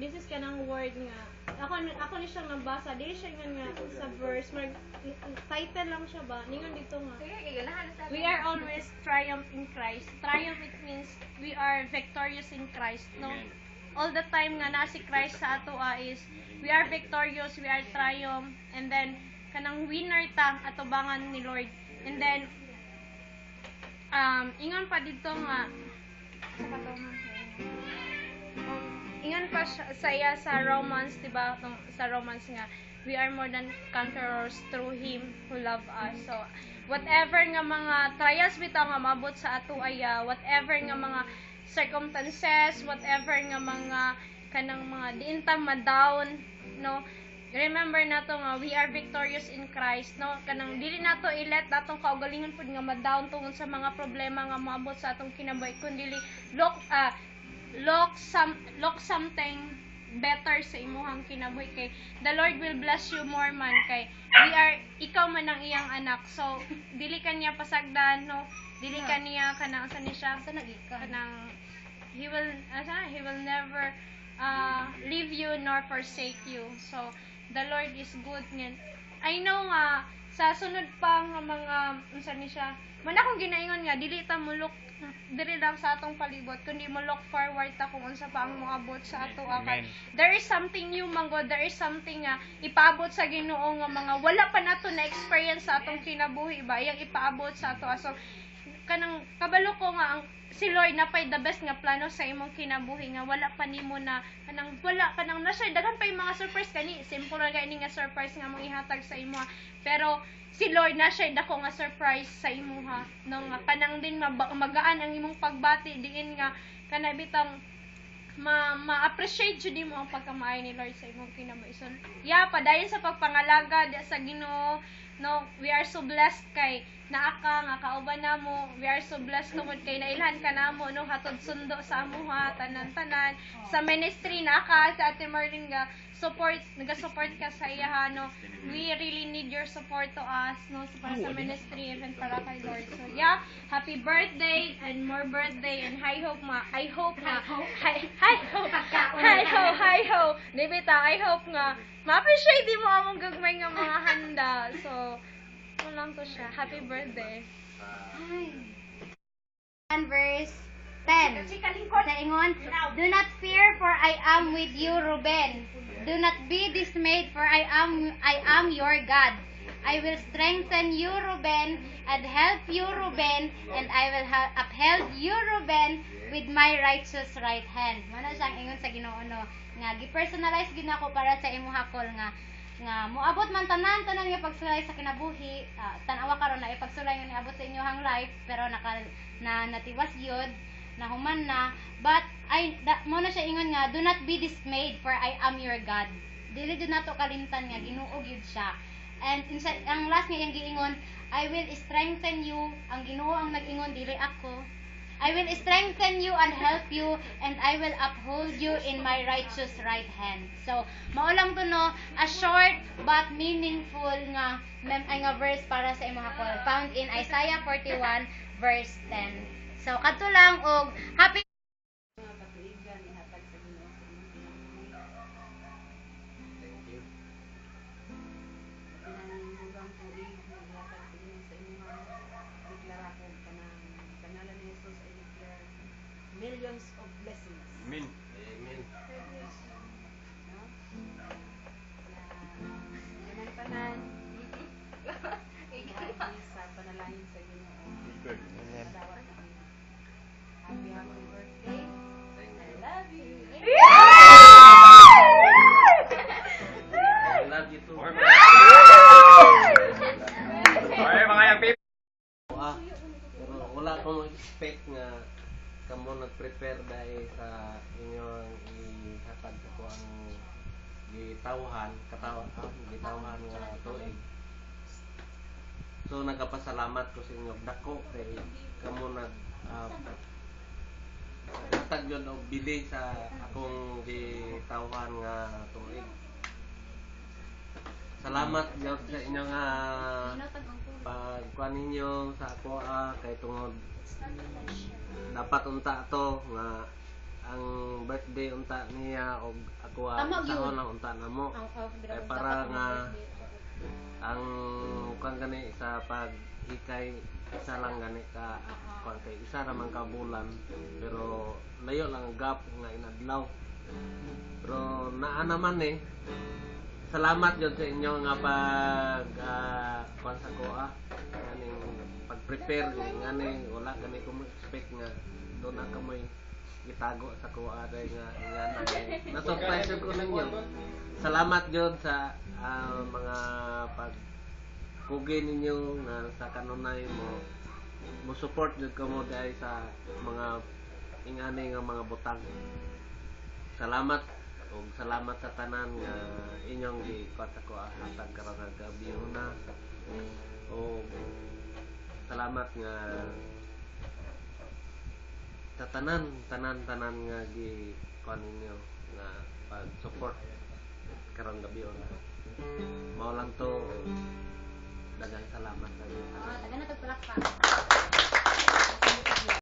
this is kanang word nga ako ni siyang nabasa dili siya nga sa verse mag title lang siya ba ningon dito nga we are always triumph in Christ. Triumph it means we are victorious in Christ, no? All the time nga na si Christ sa ato is we are victorious, we are triumph, and then kanang winner ta atubangan ni Lord. And then ingon pa dito nga sa katongan ingon pa saya sa Romans, diba? Sa Romans nga, we are more than conquerors through Him who love us. So, whatever nga mga trials bitaw nga mabot sa ato aya, whatever nga mga circumstances, whatever nga mga kanang mga diinta ma-down, no? Remember nato nga we are victorious in Christ, no? Kanang dili nato i-let natong kaugalingon pud nga ma-down tungod sa mga problema nga moabot sa atong kinabuhi, kundi look something better sa imuhang kinabuhi kay the Lord will bless you more man kay ikaw man ang iyang anak. So dili kaniya pasagdan, no? Dili kaniya kanang sa ni siya kanang he will never leave you nor forsake you. So the Lord is good nga. I know nga sa sunod pa nga mga unsa ni siya man akong ginaingon nga dili ta mo look diri lang sa atong palibot kundi mo look forward ta kung unsa pa ang moabot sa ato kay there is something new mango, there is something nga ipaabot sa Ginoo nga mga wala pa nato na experience sa atong kinabuhi ba iyang ipaabot sa ato. So kanang kabalo ko nga ang si Lord na pay the best nga plano sa imong kinabuhi nga wala pa nimo na kanang na siya daghan pa yung mga surprise kani simple ra gani nga surprise nga mong ihatag sa imo pero si Lord na siya dako nga surprise sa imo ha no nga kanang din magaan ang imong pagbati diin nga kana bitang ma-appreciate jud mo ang pagkamaay ni Lord sa imong kinabuhi. So padayon sa pagpangalaga sa Ginoo, no, we are so blessed kay naa ka nga kauban namo. We are so blessed tungod kay nailhan ka namo no hatod sundo sa amuha tanan-tanan sa ministry na ka sa Ate Marlene nga naga-support ka sa iya no. We really need your support to us no para sa ministry even para kay Lord. So happy birthday and more birthday and I hope Dibita, I hope nga ma-appreciate mo among gagmay nga mga handa. So lang to siya. Happy birthday. And verse 10. Sa ingon, do not fear for I am with you, Ruben. Do not be dismayed for I am your God. I will strengthen you, Ruben, and help you, Ruben, and I will uphold you, Ruben, with my righteous right hand. Mano siyang ingon sa Ginoo no nga gi-personalize gid nako para sa imong hakol nga moabot man tanan nga pagsulay sa kinabuhi, tan-awa karon na ipagsulay nga niabot sa inyohang life pero natiwas gyud nahuman na but mo na siya ingon nga do not be dismayed for I am your God. Dili jud nato kalimtan nga Ginoo gyud siya. And ang last nga iyang giingon, I will strengthen you. Ang Ginoo ang nag-ingon dili ako. I will strengthen you and help you, and I will uphold you in my righteous right hand. So, maulang to no, a short but meaningful nga verse para sa imong hakol, found in Isaiah 41 verse 10. So, kadto lang og happy millions of blessings. Amen. Amen. Tanan-tanan. Sa panalangin sa Ginoo. Dawat kami. Happy birthday. I love you. I love you too. Ay, mga yang people. Pero wala akong expect nga kamo nag-prepare dahil sa inyong ihatag ko ang gitawhan nga tuig. So nagapasalamat ko sa inyo dako kay kamo hatag yun og bili sa akong gitawhan nga tuig. Salamat gyud sa inyo nga pagkuan ninyo sa ako kay tungod dapat unta to nga ang birthday unta niya o ako Tama, sahon yun. lang unta namo. Ang Kaya para nga ang kung gani sa pag ikay isa lang gani ka kung kay isa naman ka bulan pero layo lang ang gap nga inadlaw. Pero naa naman salamat jud sa inyo nga pag kuan sa kuha kaning pag-prepare ngani wala gani ko expect nga doon na kamoy gitago sa kuha day nga na-surprise ko ninyo. Salamat jud sa mga pag kugi ninyo nga sa kanunay mo support jud kamo dahil sa mga ingani nga mga butang. Salamat ug salamat sa tanan nga inyong gikwat ako hatag karon nga gabi una. O salamat nga sa tanan nga gikuan ninyo nga pag support karon gabi una. Mao lang to daghang salamat sa inyo. taga na to palakpak.